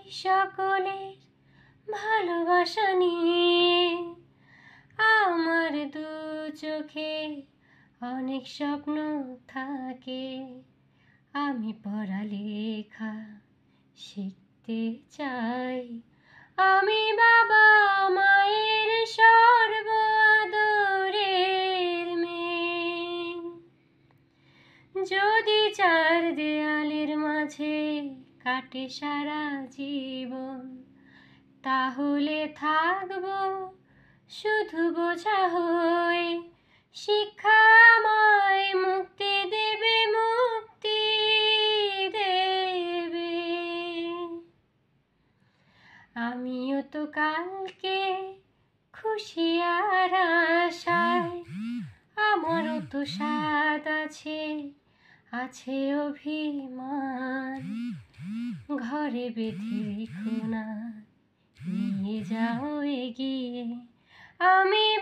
সকলের ভালোবাসা নিয়ে। আমার দু চোখে অনেক স্বপ্ন থাকে, আমি পড়ালেখা শিখতে চাই। আমি বাবা মায়ের সর্ব আদরের মেয়ে। যদি চার দেয়ালের মাঝে কাটে সারা জীবন, তাহলে থাকবো শুধু বোঝা হয়ে। শিক্ষা আমায় মুক্তি দেবে, মুক্তি দেবে। আমিও তো কালকে খুশি আর আশায়, আমারও তো স্বাদ আছে, আছে অভিমান। ঘরে বেঁধে রেখো না, নিয়ে যাও এগিয়ে। আমি